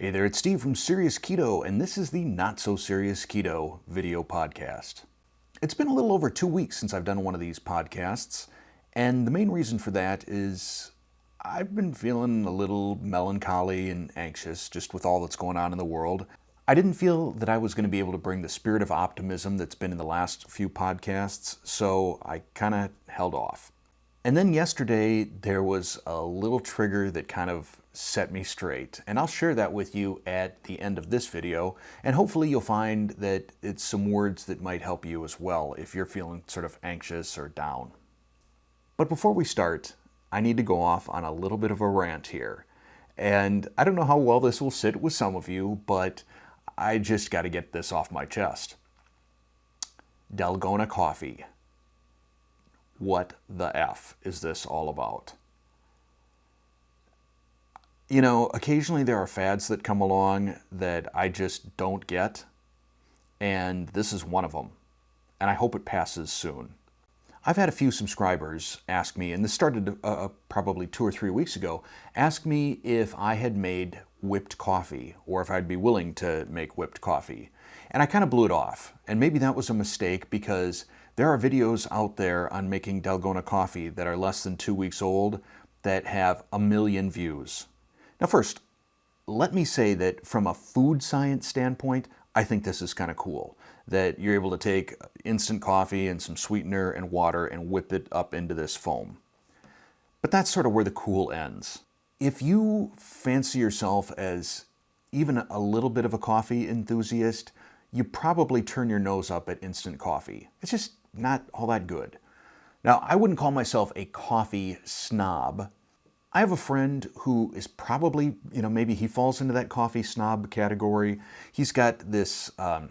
Hey there, it's Steve from Serious Keto, and this is the Not So Serious Keto video podcast. It's been a little over 2 weeks since I've done one of these podcasts, and the main reason for that is I've been feeling a little melancholy and anxious just with all that's going on in the world. I didn't feel that I was going to be able to bring the spirit of optimism that's been in the last few podcasts, so I kind of held off. And then yesterday, there was a little trigger that kind of set me straight. And I'll share that with you at the end of this video. And hopefully you'll find that it's some words that might help you as well if you're feeling sort of anxious or down. But before we start, I need to go off on a little bit of a rant here. And I don't know how well this will sit with some of you, but I just got to get this off my chest. Dalgona coffee. What the F is this all about? You know, occasionally there are fads that come along that I just don't get, and this is one of them, and I hope it passes soon. I've had a few subscribers ask me, and this started probably 2 or 3 weeks ago, ask me if I had made whipped coffee, or if I'd be willing to make whipped coffee. And I kind of blew it off, and maybe that was a mistake because there are videos out there on making Dalgona coffee that are less than 2 weeks old that have 1 million views. Now first, let me say that from a food science standpoint, I think this is kind of cool. That you're able to take instant coffee and some sweetener and water and whip it up into this foam. But that's sort of where the cool ends. If you fancy yourself as even a little bit of a coffee enthusiast, you probably turn your nose up at instant coffee. It's just not all that good. Now, I wouldn't call myself a coffee snob. I have a friend who is probably, maybe he falls into that coffee snob category. He's got this, I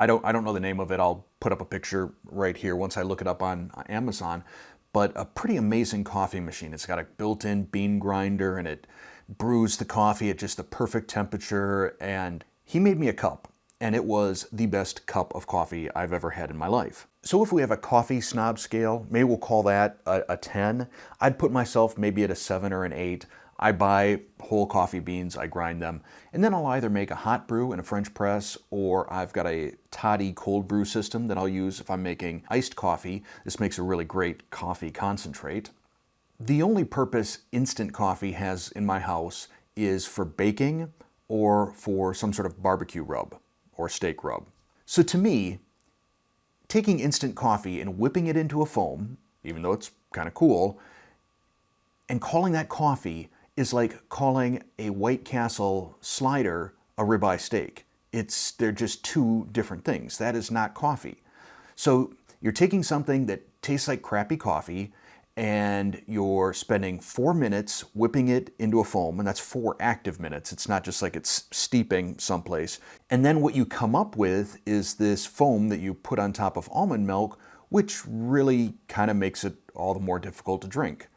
don't know the name of it. I'll put up a picture right here once I look it up on Amazon. But a pretty amazing coffee machine. It's got a built-in bean grinder and it brews the coffee at just the perfect temperature. And he made me a cup. And it was the best cup of coffee I've ever had in my life. So if we have a coffee snob scale, maybe we'll call that a 10. I'd put myself maybe at a 7 or an 8. I buy whole coffee beans, I grind them, and then I'll either make a hot brew in a French press, or I've got a toddy cold brew system that I'll use if I'm making iced coffee. This makes a really great coffee concentrate. The only purpose instant coffee has in my house is for baking or for some sort of barbecue rub or steak rub. So to me, taking instant coffee and whipping it into a foam, even though it's kind of cool, and calling that coffee is like calling a White Castle slider a ribeye steak. They're just two different things. That is not coffee. So you're taking something that tastes like crappy coffee and you're spending 4 minutes whipping it into a foam, and that's 4 active minutes. It's not just like it's steeping someplace. And then what you come up with is this foam that you put on top of almond milk, which really kind of makes it all the more difficult to drink.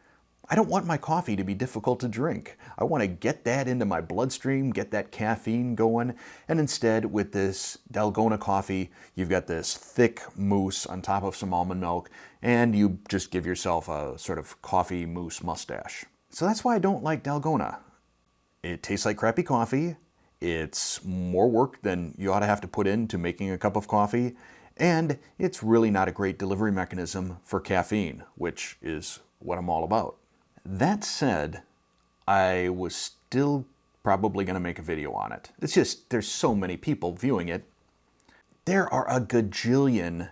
I don't want my coffee to be difficult to drink. I want to get that into my bloodstream, get that caffeine going, and instead with this Dalgona coffee, you've got this thick mousse on top of some almond milk, and you just give yourself a sort of coffee mousse mustache. So that's why I don't like Dalgona. It tastes like crappy coffee, it's more work than you ought to have to put into making a cup of coffee, and it's really not a great delivery mechanism for caffeine, which is what I'm all about. That said, I was still probably going to make a video on it. It's just, there's so many people viewing it. There are a gajillion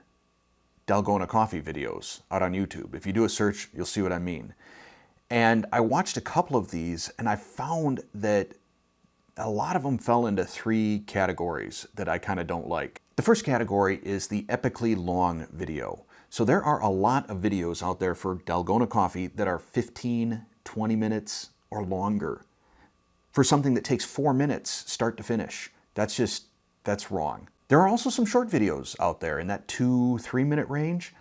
Dalgona coffee videos out on YouTube. If you do a search, you'll see what I mean. And I watched a couple of these, and I found that a lot of them fell into 3 categories that I kind of don't like. The first category is the epically long video. So there are a lot of videos out there for Dalgona coffee that are 15, 20 minutes or longer. For something that takes 4 minutes start to finish. That's wrong. There are also some short videos out there in that 2-3 minute range.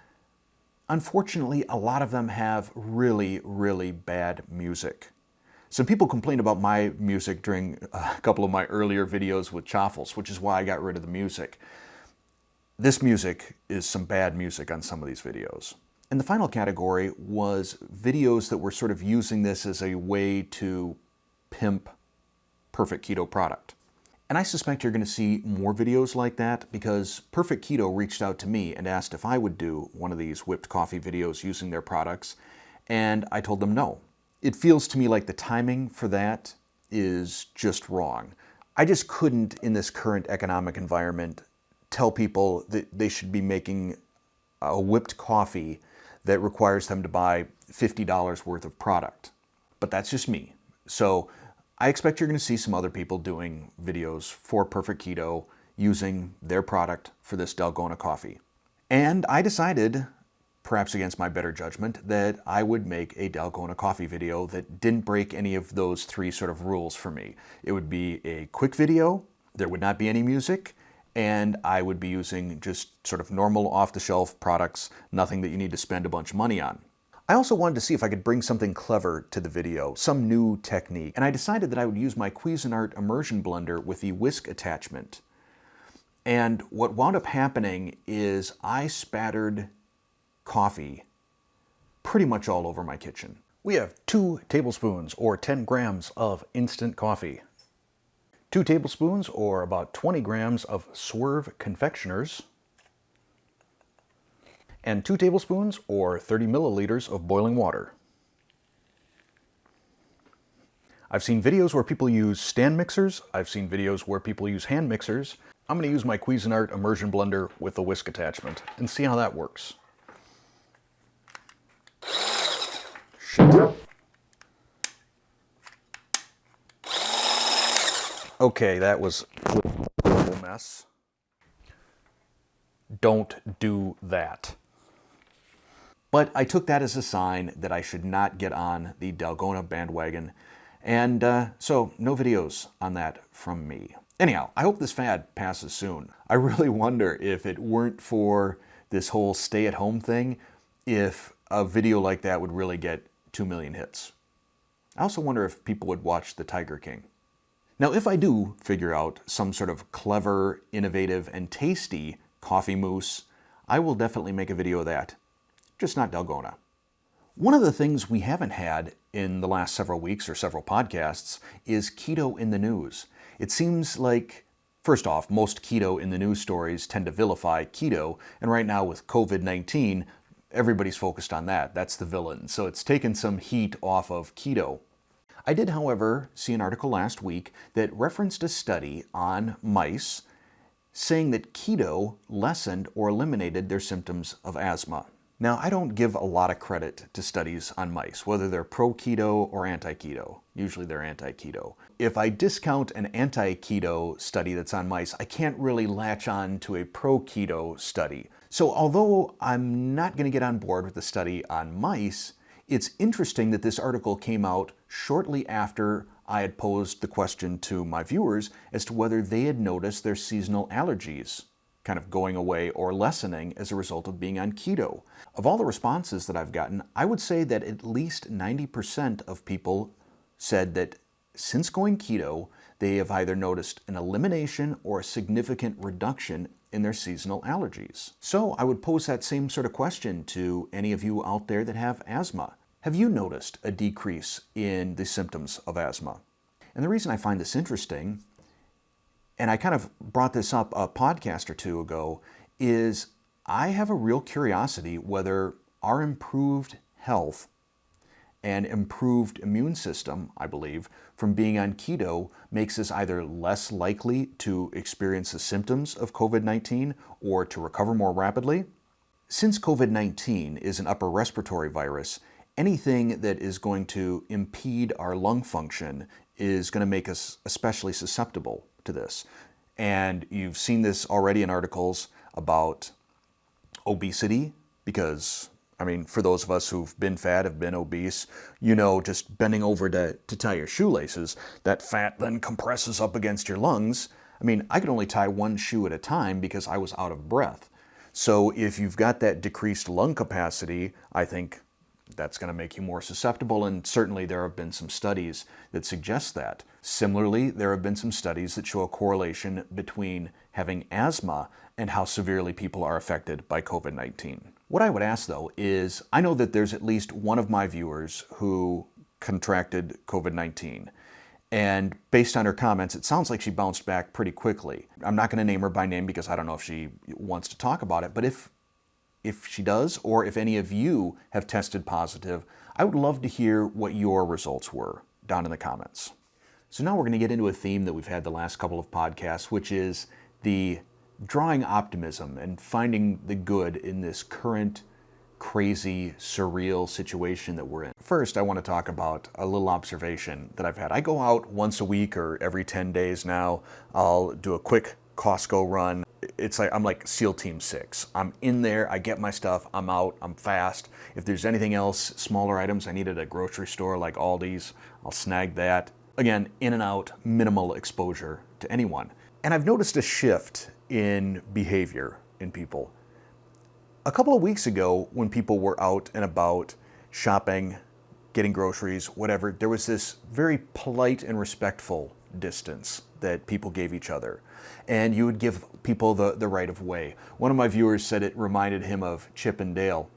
Unfortunately, a lot of them have really, really bad music. Some people complained about my music during a couple of my earlier videos with Chaffles, which is why I got rid of the music. This music is some bad music on some of these videos. And the final category was videos that were sort of using this as a way to pimp Perfect Keto product. And I suspect you're going to see more videos like that because Perfect Keto reached out to me and asked if I would do one of these whipped coffee videos using their products, and I told them no. It feels to me like the timing for that is just wrong. I just couldn't, in this current economic environment, tell people that they should be making a whipped coffee that requires them to buy $50 worth of product. But that's just me. So I expect you're going to see some other people doing videos for Perfect Keto using their product for this Dalgona coffee. And I decided, perhaps against my better judgment, that I would make a Dalgona coffee video that didn't break any of those three sort of rules for me. It would be a quick video, there would not be any music, and I would be using just sort of normal off-the-shelf products, nothing that you need to spend a bunch of money on. I also wanted to see if I could bring something clever to the video, some new technique, and I decided that I would use my Cuisinart immersion blender with the whisk attachment. And what wound up happening is I spattered coffee pretty much all over my kitchen. We have 2 tablespoons or 10 grams of instant coffee, 2 tablespoons or about 20 grams of Swerve confectioners, and 2 tablespoons or 30 milliliters of boiling water. I've seen videos where people use stand mixers. I've seen videos where people use hand mixers. I'm going to use my Cuisinart immersion blender with the whisk attachment and see how that works. Shit. Okay, that was a little mess. Don't do that. But I took that as a sign that I should not get on the Dalgona bandwagon, and so no videos on that from me. Anyhow, I hope this fad passes soon. I really wonder if it weren't for this whole stay-at-home thing, if a video like that would really get 2 million hits. I also wonder if people would watch The Tiger King. Now, if I do figure out some sort of clever, innovative, and tasty coffee mousse, I will definitely make a video of that. Just not Dalgona. One of the things we haven't had in the last several weeks or several podcasts is keto in the news. It seems like, first off, most keto in the news stories tend to vilify keto, and right now with COVID-19, everybody's focused on that. That's the villain. So it's taken some heat off of keto. I did, however, see an article last week that referenced a study on mice saying that keto lessened or eliminated their symptoms of asthma. Now, I don't give a lot of credit to studies on mice, whether they're pro-keto or anti-keto. Usually they're anti-keto. If I discount an anti-keto study that's on mice, I can't really latch on to a pro-keto study. So although I'm not going to get on board with the study on mice, it's interesting that this article came out shortly after I had posed the question to my viewers as to whether they had noticed their seasonal allergies kind of going away or lessening as a result of being on keto. Of all the responses that I've gotten, I would say that at least 90% of people said that since going keto, they have either noticed an elimination or a significant reduction in their seasonal allergies. So I would pose that same sort of question to any of you out there that have asthma. Have you noticed a decrease in the symptoms of asthma? And the reason I find this interesting, and I kind of brought this up a podcast or two ago, is I have a real curiosity whether our improved health and improved immune system, I believe, from being on keto makes us either less likely to experience the symptoms of COVID-19 or to recover more rapidly. Since COVID-19 is an upper respiratory virus, anything that is going to impede our lung function is going to make us especially susceptible to this. And you've seen this already in articles about obesity, because, I mean, for those of us who've been fat, have been obese, you know, just bending over to tie your shoelaces, that fat then compresses up against your lungs. I mean, I could only tie one shoe at a time because I was out of breath. So if you've got that decreased lung capacity, I think that's going to make you more susceptible, and certainly there have been some studies that suggest that. Similarly, there have been some studies that show a correlation between having asthma and how severely people are affected by COVID-19. What I would ask, though, is I know that there's at least one of my viewers who contracted COVID-19, And based on her comments, it sounds like she bounced back pretty quickly. I'm not going to name her by name because I don't know if she wants to talk about it, but if she does, or if any of you have tested positive, I would love to hear what your results were down in the comments. So now we're going to get into a theme that we've had the last couple of podcasts, which is the drawing optimism and finding the good in this current crazy, surreal situation that we're in. First, I want to talk about a little observation that I've had. I go out once a week or every 10 days now. I'll do a quick Costco run. It's like I'm like SEAL Team 6. I'm in there, I get my stuff, I'm out, I'm fast. If there's anything else, smaller items I need at a grocery store like Aldi's, I'll snag that. Again, in and out, minimal exposure to anyone. And I've noticed a shift in behavior in people. A couple of weeks ago, when people were out and about shopping, getting groceries, whatever, there was this very polite and respectful distance that people gave each other. And you would give people the right of way. One of my viewers said it reminded him of Chip and Dale.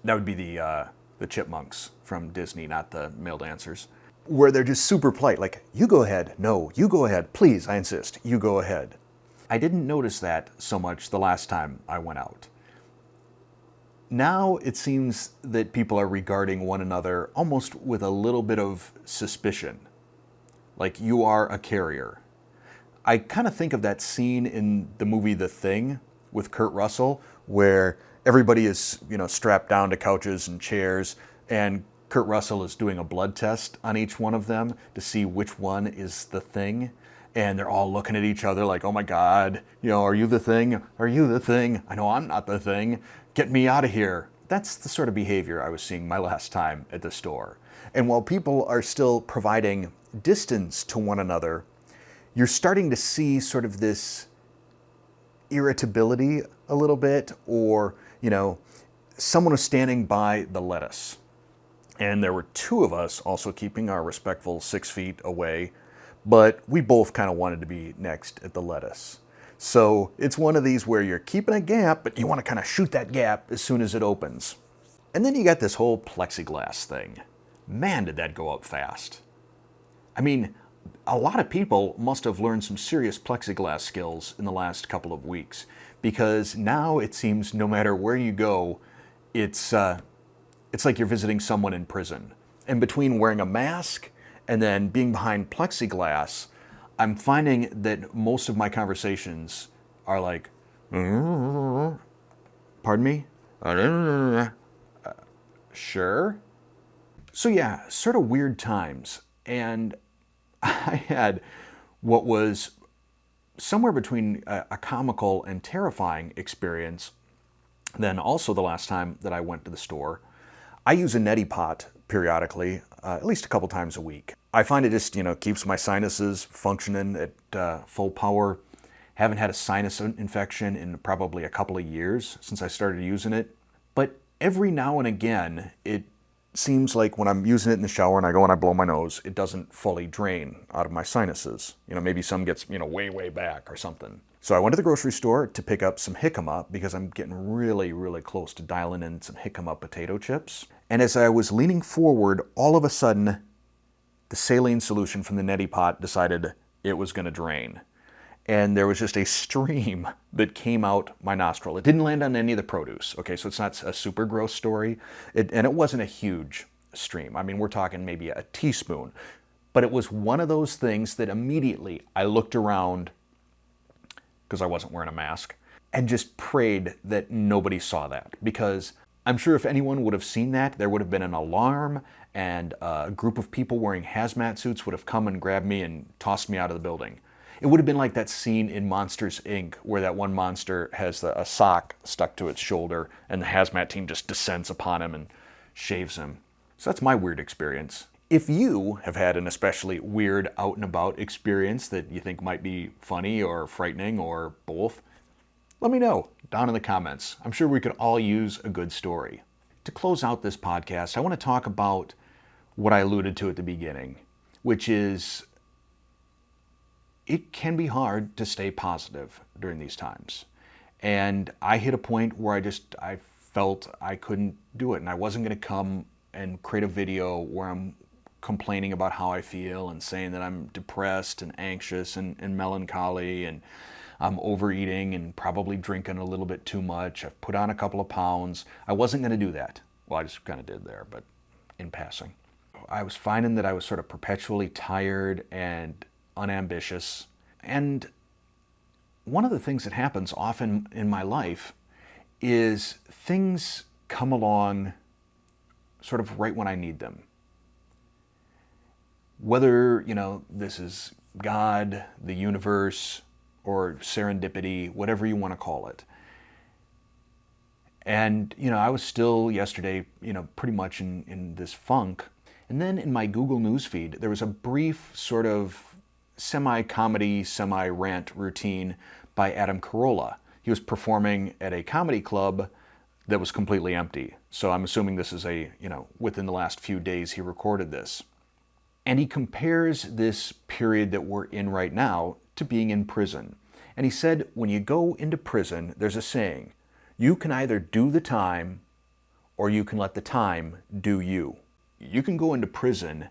That would be the chipmunks from Disney, not the male dancers. Where they're just super polite, like, you go ahead, no, you go ahead, please, I insist, you go ahead. I didn't notice that so much the last time I went out. Now it seems that people are regarding one another almost with a little bit of suspicion. Like, you are a carrier. I kind of think of that scene in the movie The Thing with Kurt Russell, where everybody is, strapped down to couches and chairs, and Kurt Russell is doing a blood test on each one of them to see which one is the thing. And they're all looking at each other like, oh my God, are you the thing? Are you the thing? I know I'm not the thing. Get me out of here. That's the sort of behavior I was seeing my last time at the store. And while people are still providing distance to one another, you're starting to see sort of this irritability a little bit, or, someone was standing by the lettuce. And there were two of us also keeping our respectful 6 feet away, but we both kind of wanted to be next at the lettuce. So it's one of these where you're keeping a gap, but you want to kind of shoot that gap as soon as it opens. And then you got this whole plexiglass thing. Man, did that go up fast. I mean, a lot of people must have learned some serious plexiglass skills in the last couple of weeks, because now it seems no matter where you go, it's like you're visiting someone in prison. And between wearing a mask and then being behind plexiglass, I'm finding that most of my conversations are like, pardon me? Sure? So yeah, sort of weird times. And I had what was somewhere between a comical and terrifying experience. Then also the last time that I went to the store, I use a Neti Pot periodically, at least a couple times a week. I find it just, keeps my sinuses functioning at full power. Haven't had a sinus infection in probably a couple of years since I started using it. But every now and again, it seems like when I'm using it in the shower and I go and I blow my nose, it doesn't fully drain out of my sinuses. Maybe some gets, way, way back or something. So I went to the grocery store to pick up some jicama because I'm getting really, really close to dialing in some jicama potato chips. And as I was leaning forward, all of a sudden, the saline solution from the Neti Pot decided it was going to drain. And there was just a stream that came out my nostril. It didn't land on any of the produce, okay? So it's not a super gross story. And it wasn't a huge stream. I mean, we're talking maybe a teaspoon. But it was one of those things that immediately I looked around, because I wasn't wearing a mask, and just prayed that nobody saw that. Because I'm sure if anyone would have seen that, there would have been an alarm, and a group of people wearing hazmat suits would have come and grabbed me and tossed me out of the building. It would have been like that scene in Monsters, Inc., where that one monster has a sock stuck to its shoulder, and the hazmat team just descends upon him and shaves him. So that's my weird experience. If you have had an especially weird out and about experience that you think might be funny or frightening or both, let me know down in the comments. I'm sure we could all use a good story. To close out this podcast, I want to talk about what I alluded to at the beginning, which is it can be hard to stay positive during these times. And I hit a point where I felt I couldn't do it, and I wasn't going to come and create a video where I'm complaining about how I feel and saying that I'm depressed and anxious and melancholy and I'm overeating and probably drinking a little bit too much. I've put on a couple of pounds. I wasn't going to do that. Well, I just kind of did there, but in passing. I was finding that I was sort of perpetually tired and unambitious. And one of the things that happens often in my life is things come along sort of right when I need them. Whether, this is God, the universe, or serendipity, whatever you want to call it. And, I was still yesterday, pretty much in this funk. And then in my Google News feed, there was a brief sort of semi-comedy, semi-rant routine by Adam Carolla. He was performing at a comedy club that was completely empty. So I'm assuming this is within the last few days he recorded this. And he compares this period that we're in right now to being in prison. And he said, when you go into prison, there's a saying, you can either do the time or you can let the time do you. You can go into prison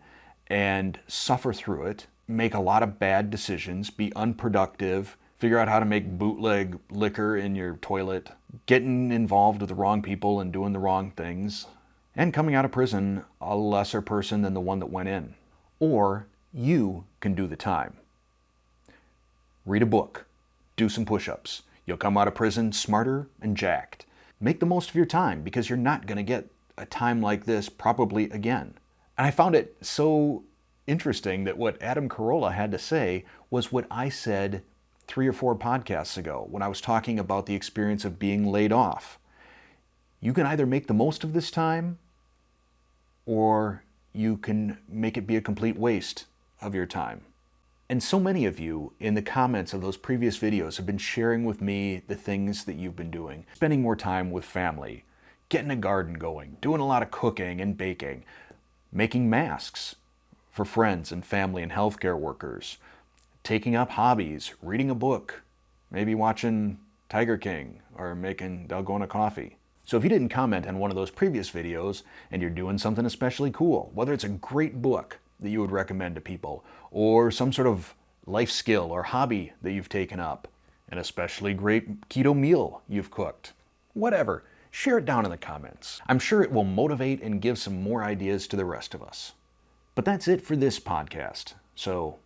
and suffer through it, make a lot of bad decisions, be unproductive, figure out how to make bootleg liquor in your toilet, getting involved with the wrong people and doing the wrong things, and coming out of prison a lesser person than the one that went in. Or you can do the time. Read a book, do some push-ups. You'll come out of prison smarter and jacked. Make the most of your time because you're not going to get a time like this probably again. And I found it so interesting that what Adam Carolla had to say was what I said 3 or 4 podcasts ago when I was talking about the experience of being laid off. You can either make the most of this time or you can make it be a complete waste of your time. And so many of you in the comments of those previous videos have been sharing with me the things that you've been doing. Spending more time with family, getting a garden going, doing a lot of cooking and baking, making masks for friends and family and healthcare workers, taking up hobbies, reading a book, maybe watching Tiger King or making Dalgona coffee. So if you didn't comment on one of those previous videos and you're doing something especially cool, whether it's a great book that you would recommend to people or some sort of life skill or hobby that you've taken up, an especially great keto meal you've cooked, whatever, share it down in the comments. I'm sure it will motivate and give some more ideas to the rest of us. But that's it for this podcast. So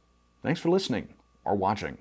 thanks for listening or watching.